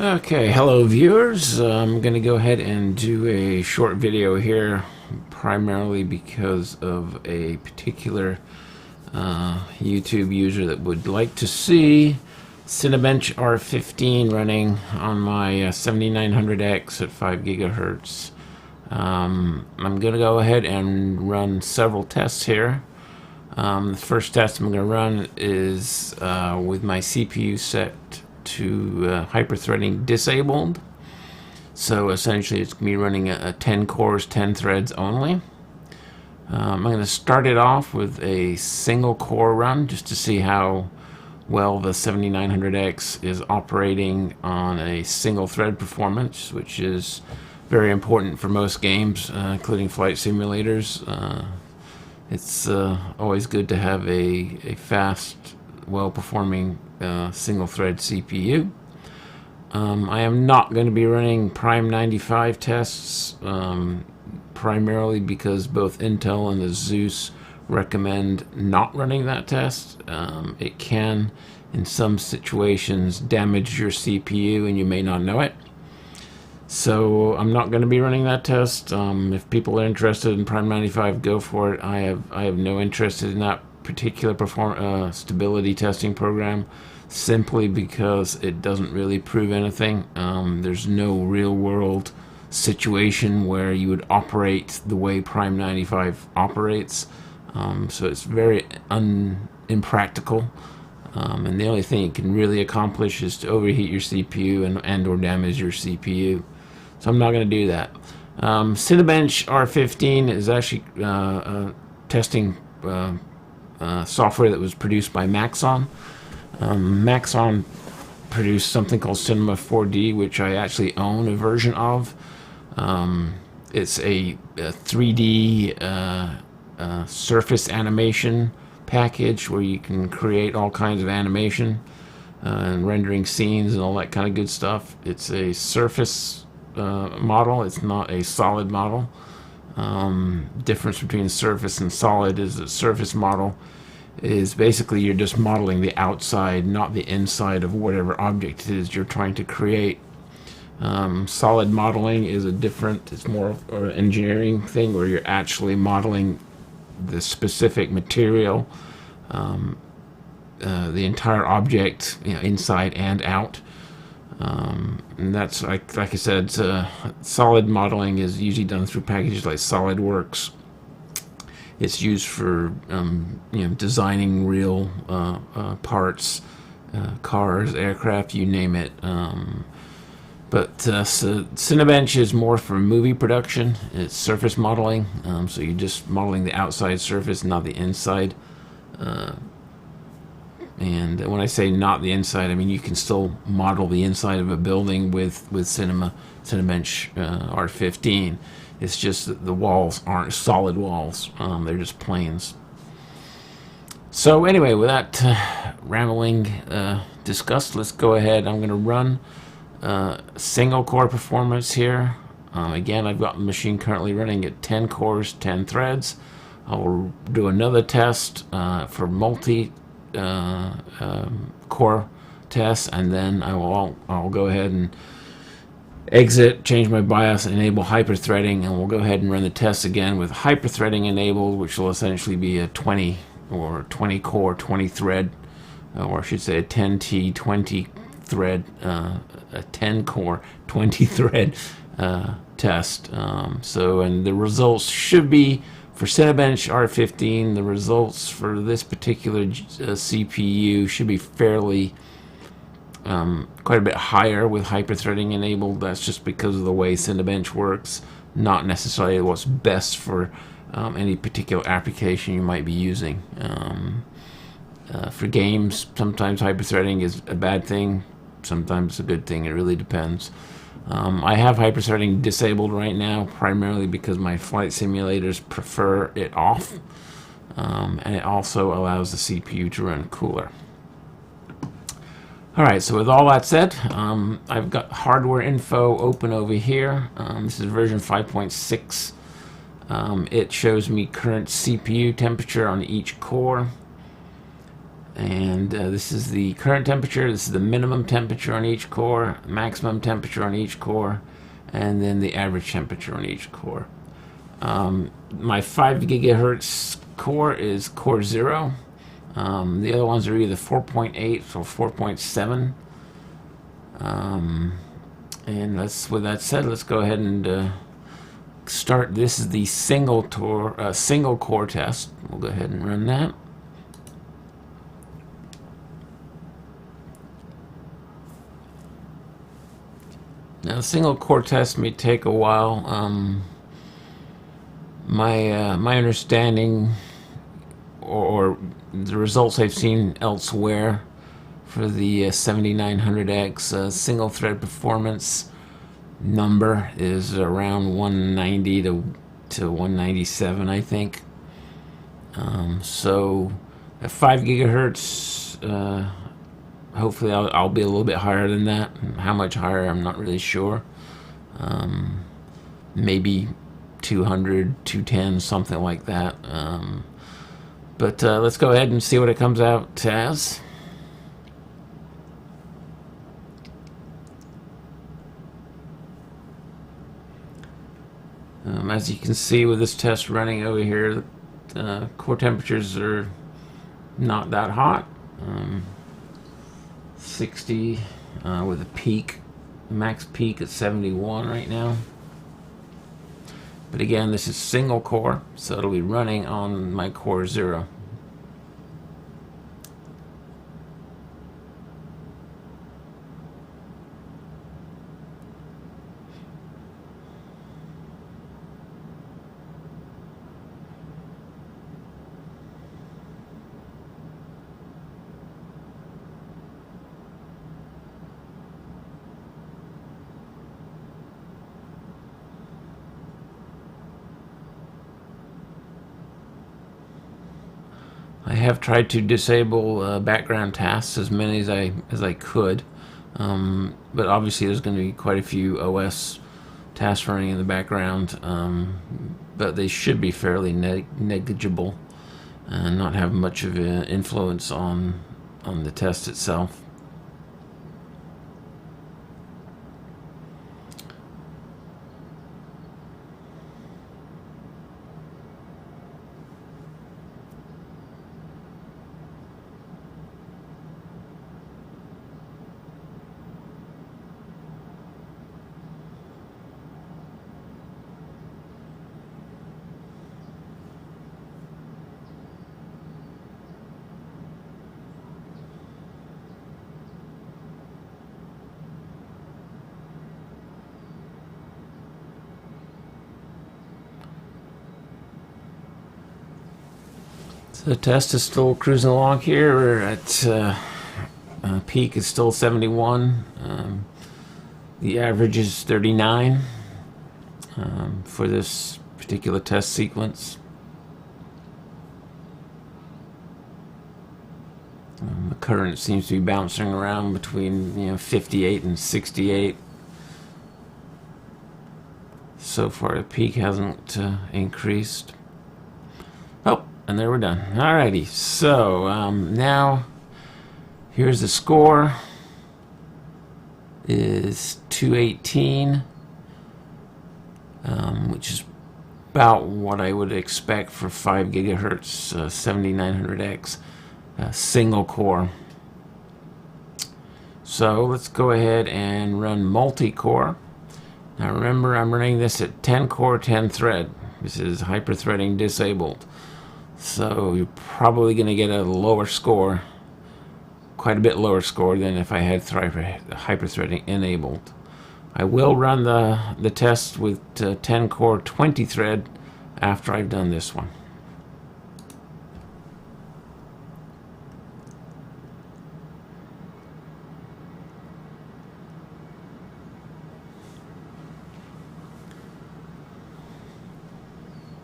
Okay, hello viewers. I'm going to go ahead and do a short video here, primarily because of a particular YouTube user that would like to see Cinebench R15 running on my 7900X at 5 gigahertz. I'm going to go ahead and run several tests here. The first test I'm going to run is with my CPU set to hyperthreading disabled. So essentially it's me running a 10 cores, 10 threads only. I'm going to start it off with a single core run just to see how well the 7900X is operating on a single thread performance, which is very important for most games, including flight simulators. It's always good to have a fast, well-performing single-thread CPU. I am not going to be running Prime 95 tests, primarily because both Intel and ASUS recommend not running that test. It can, in some situations, damage your CPU and you may not know it. So I'm not going to be running that test. If people are interested in Prime 95, go for it. I have no interest in that particular stability testing program, simply because it doesn't really prove anything. There's no real world situation where you would operate the way Prime 95 operates. So it's very impractical. And the only thing it can really accomplish is to overheat your CPU and or damage your CPU. So I'm not going to do that. Cinebench R15 is actually testing software that was produced by Maxon. Maxon produced something called Cinema 4D, which I actually own a version of. It's a 3D surface animation package where you can create all kinds of animation and rendering scenes and all that kind of good stuff. It's a surface model. It's not a solid model. Difference between surface and solid is that surface model is basically you're just modeling the outside, not the inside of whatever object it is you're trying to create. Solid modeling is it's more of an engineering thing where you're actually modeling the specific material, the entire object, inside and out. And that's like I said, solid modeling is usually done through packages like SolidWorks. It's used for designing real parts, cars, aircraft, you name it. But so Cinebench is more for movie production. It's surface modeling, so you're just modeling the outside surface, not the inside. And when I say not the inside, I mean you can still model the inside of a building with Cinebench R15. It's just that the walls aren't solid walls. They're just planes. So anyway, with that rambling discussed, let's go ahead. I'm going to run single core performance here. Again, I've got the machine currently running at 10 cores, 10 threads. I'll do another test for multi core tests, and then I'll go ahead and exit, change my BIOS, enable hyperthreading, and we'll go ahead and run the tests again with hyperthreading enabled, which will essentially be a 20 core, 20 thread, or I should say a 10T 20 thread, a 10 core 20 thread test. And the results should be for Cinebench R15. The results for this particular CPU should be fairly quite a bit higher with hyperthreading enabled. That's just because of the way Cinebench works, not necessarily what's best for any particular application you might be using. For games, sometimes hyperthreading is a bad thing, sometimes it's a good thing. It really depends. I have hyperthreading disabled right now, primarily because my flight simulators prefer it off, and it also allows the CPU to run cooler. Alright, so with all that said, I've got hardware info open over here. This is version 5.6. It shows me current CPU temperature on each core. And this is the current temperature. This is the minimum temperature on each core, maximum temperature on each core, and then the average temperature on each core. My 5 gigahertz core is core 0. The other ones are either 4.8 or 4.7. And with that said, let's go ahead and start. This is the single core test. We'll go ahead and run that. Now, the single core test may take a while. My understanding, or the results I've seen elsewhere for the 7900X single thread performance number is around 190 to 197, I think. So at 5 gigahertz, hopefully I'll be a little bit higher than that. How much higher, I'm not really sure. Maybe 200, 210, something like that. But let's go ahead and see what it comes out as. As you can see with this test running over here, core temperatures are not that hot. 60 with a peak, max peak at 71 right now. But again, this is single core, so it'll be running on my core 0. I have tried to disable background tasks, as many as I could, but obviously there's going to be quite a few OS tasks running in the background, but they should be fairly negligible and not have much of an influence on the test itself. So the test is still cruising along here. We're at peak is still 71. The average is 39 for this particular test sequence. The current seems to be bouncing around between 58 and 68. So far, the peak hasn't increased. Oh, and there we're done. Alrighty, so now here's the score. Is 218, which is about what I would expect for 5 gigahertz 7900X single core. So let's go ahead and run multi-core. Now remember, I'm running this at 10 core 10 thread. This is hyperthreading disabled, so you're probably going to get a lower score, quite a bit lower score than if I had hyperthreading enabled. I will run the test with 10 core 20 thread after I've done this one.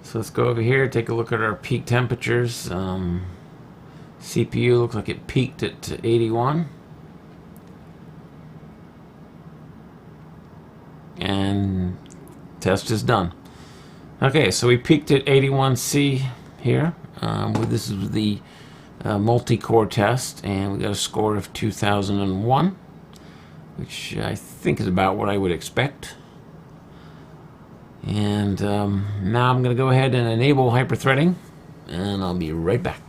So let's go over here, take a look at our peak temperatures. CPU looks like it peaked at 81. And test is done. Okay, so we peaked at 81C here. This is the multi-core test, and we got a score of 2001, which I think is about what I would expect. And now I'm going to go ahead and enable hyperthreading, and I'll be right back.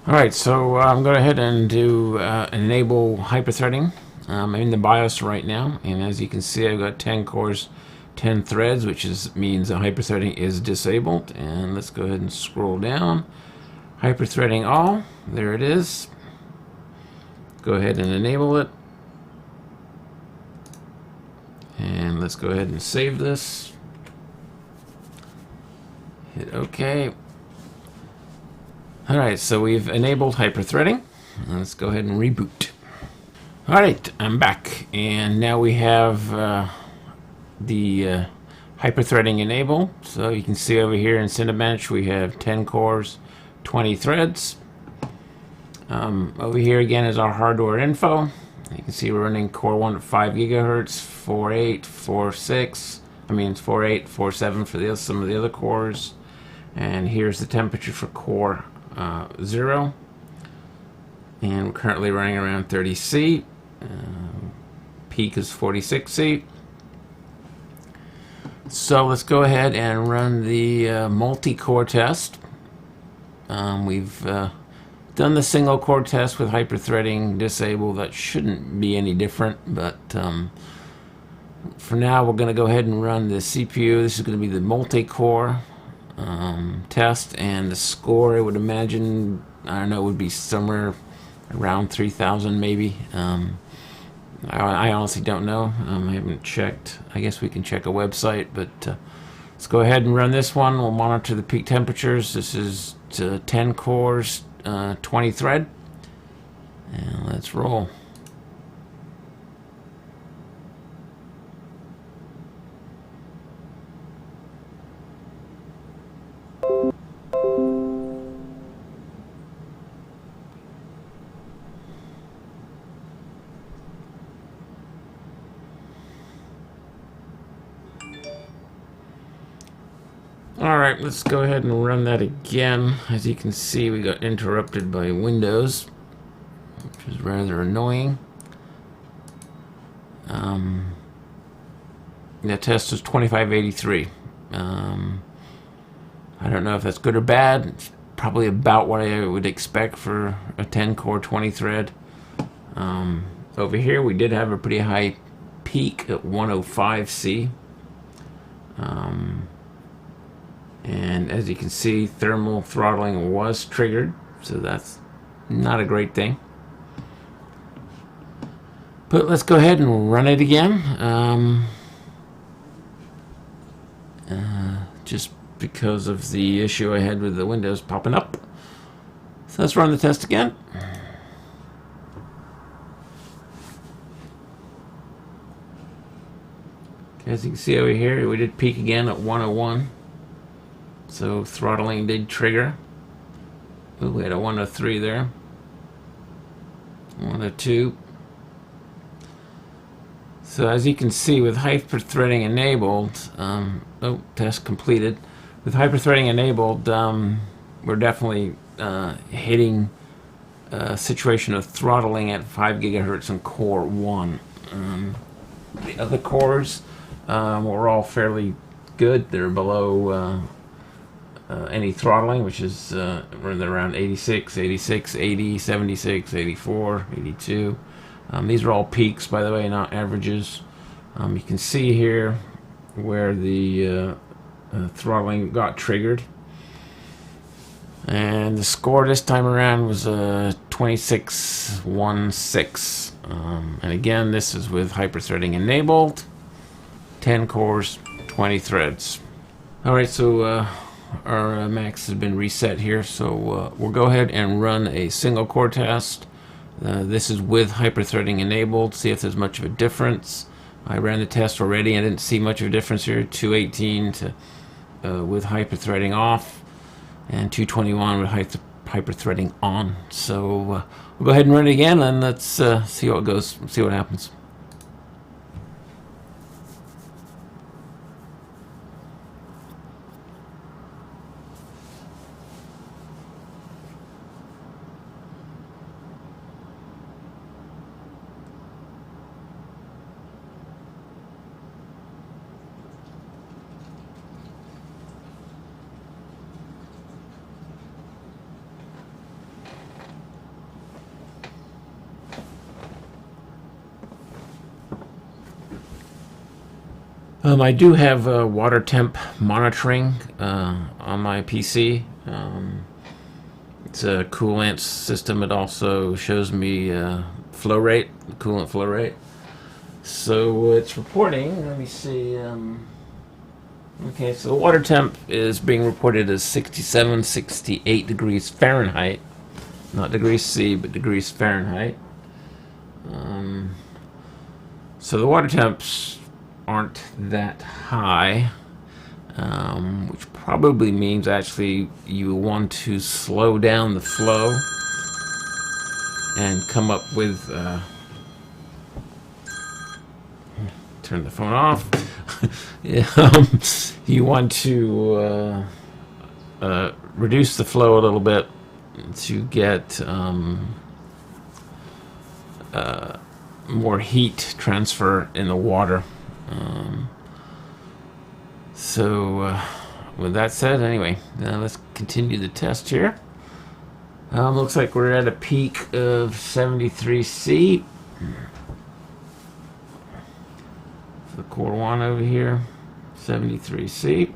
Alright, so I'm going to go ahead and do enable hyperthreading. I'm in the BIOS right now, and as you can see, I've got 10 cores, 10 threads, which means that hyperthreading is disabled. And let's go ahead and scroll down. Hyperthreading all, there it is. Go ahead and enable it. And let's go ahead and save this. Hit OK. Alright, so we've enabled hyperthreading. Let's go ahead and reboot. Alright, I'm back. And now we have the hyperthreading enabled. So you can see over here in Cinebench we have 10 cores, 20 threads. Over here again is our hardware info. You can see we're running core 1 at 5 gigahertz, 4.8, 4.6. I mean, it's 4.8, 4.7 for some of the other cores. And here's the temperature for core 0. And we're currently running around 30 C. Peak is 46 C. So let's go ahead and run the multi-core test. We've done the single core test with hyperthreading disabled. That shouldn't be any different, but for now we're going to go ahead and run the CPU. This is going to be the multi-core test, and the score, I would imagine, I don't know, would be somewhere around 3,000 maybe. I honestly don't know. I haven't checked. I guess we can check a website, but let's go ahead and run this one. We'll monitor the peak temperatures. This is 10 cores, 20 thread, and let's roll. Alright, let's go ahead and run that again. As you can see, we got interrupted by Windows, which is rather annoying. The test was 2583. I don't know if that's good or bad. It's probably about what I would expect for a 10 core 20 thread. Over here we did have a pretty high peak at 105 C. And as you can see, thermal throttling was triggered, so that's not a great thing. But let's go ahead and run it again. Just because of the issue I had with the Windows popping up. So let's run the test again. Okay, as you can see over here, we did peak again at 101. So throttling did trigger. Ooh, we had a 103 there. 102. So as you can see, with hyperthreading enabled, test completed. With hyperthreading enabled, we're definitely hitting a situation of throttling at 5 gigahertz in core 1. The other cores were all fairly good. They're below any throttling, which is around 86, 86, 80, 76, 84, 82. These are all peaks, by the way, not averages. You can see here where the throttling got triggered. And the score this time around was 2616. And again, this is with hyperthreading enabled. 10 cores, 20 threads. Alright, so our max has been reset here, so we'll go ahead and run a single core test. This is with hyperthreading enabled, see if there's much of a difference. I ran the test already and didn't see much of a difference here. 218 to with hyperthreading off, and 221 with hyperthreading on. So we'll go ahead and run it again, and let's see how it goes, see what happens. I do have water temp monitoring on my PC. It's a coolant system. It also shows me flow rate, coolant flow rate. So it's reporting. Let me see. Okay, so the water temp is being reported as 67, 68 degrees Fahrenheit. Not degrees C, but degrees Fahrenheit. So the water temps aren't that high, which probably means actually you want to slow down the flow and come up with turn the phone off. You want to reduce the flow a little bit to get more heat transfer in the water. With that said, anyway, let's continue the test here. Looks like we're at a peak of 73C. The core one over here, 73C.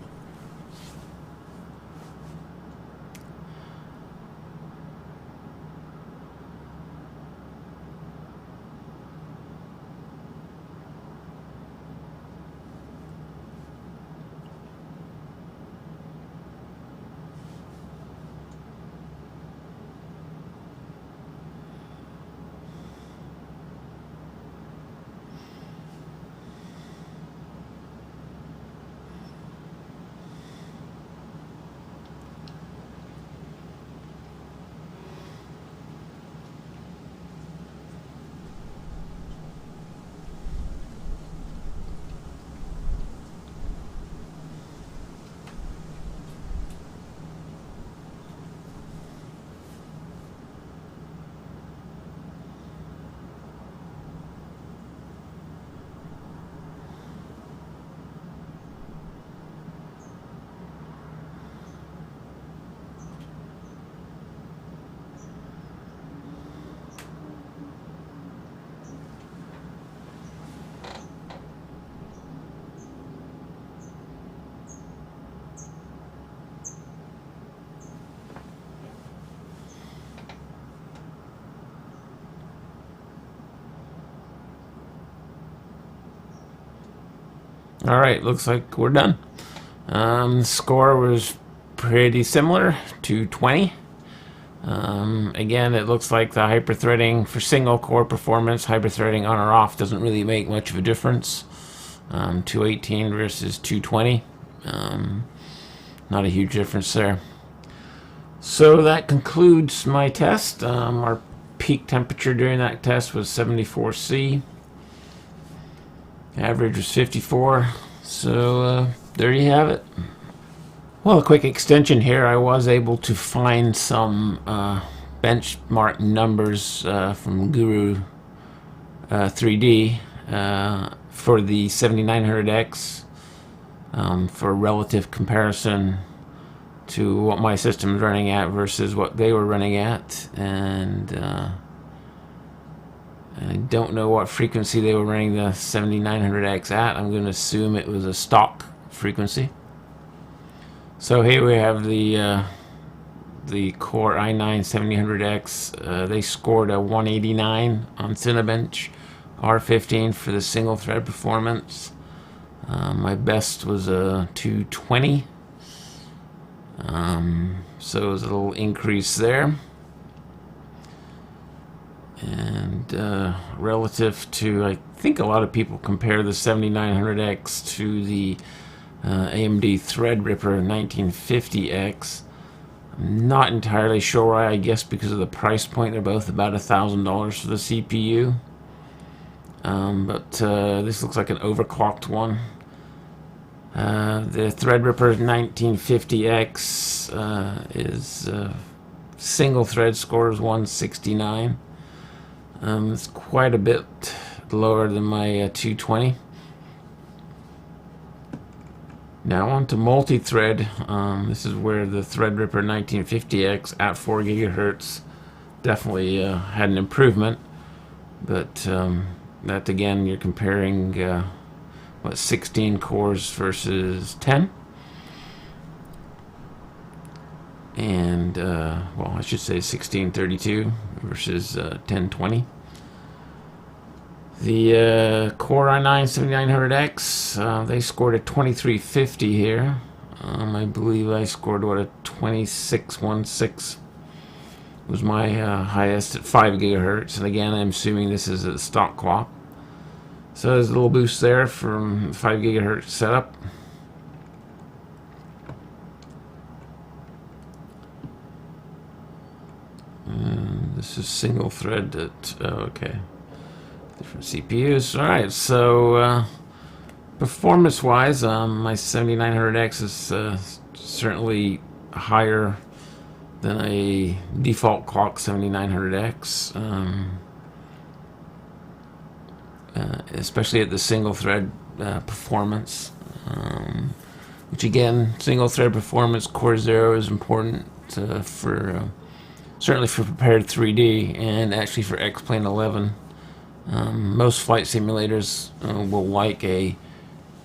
All right, looks like we're done. The score was pretty similar to 20. Again, it looks like the hyperthreading for single core performance, hyperthreading on or off doesn't really make much of a difference. 218 versus 220. Not a huge difference there. So that concludes my test. Our peak temperature during that test was 74C. Average was 54. So there you have it. Well, a quick extension here. I was able to find some benchmark numbers from Guru 3D for the 7900X for relative comparison to what my system is running at versus what they were running at, and I don't know what frequency they were running the 7900X at. I'm going to assume it was a stock frequency. So here we have the Core i9 7000X. They scored a 189 on Cinebench R15 for the single thread performance. My best was a 220. So it was a little increase there. And relative to, I think a lot of people compare the 7900X to the AMD Threadripper 1950X. I'm not entirely sure why. I guess because of the price point. They're both about $1,000 for the CPU. But this looks like an overclocked one. The Threadripper 1950X is single thread score is 169. It's quite a bit lower than my 220. Now on to multi-thread. This is where the Threadripper 1950X at 4 gigahertz definitely had an improvement. But that again, you're comparing what, 16 cores versus 10. And, well, I should say 1632 versus 1020. The Core i9-7900X, they scored a 2350 here. I believe I scored, what, a 2616 was my highest at 5 gigahertz. And again, I'm assuming this is a stock clock. So there's a little boost there from 5 gigahertz setup. This is single thread at, okay, different CPUs. Alright, so performance wise, my 7900X is certainly higher than a default clock 7900X, especially at the single thread performance, which again, single thread performance, Core 0 is important for certainly for prepared 3D and actually for X-Plane 11. Most flight simulators will like a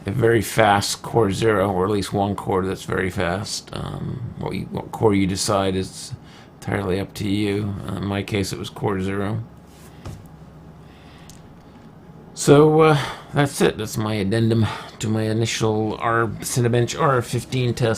very fast Core 0, or at least one core that's very fast. What core you decide is entirely up to you. In my case, it was Core 0. So that's it. That's my addendum to my initial Cinebench R15 test.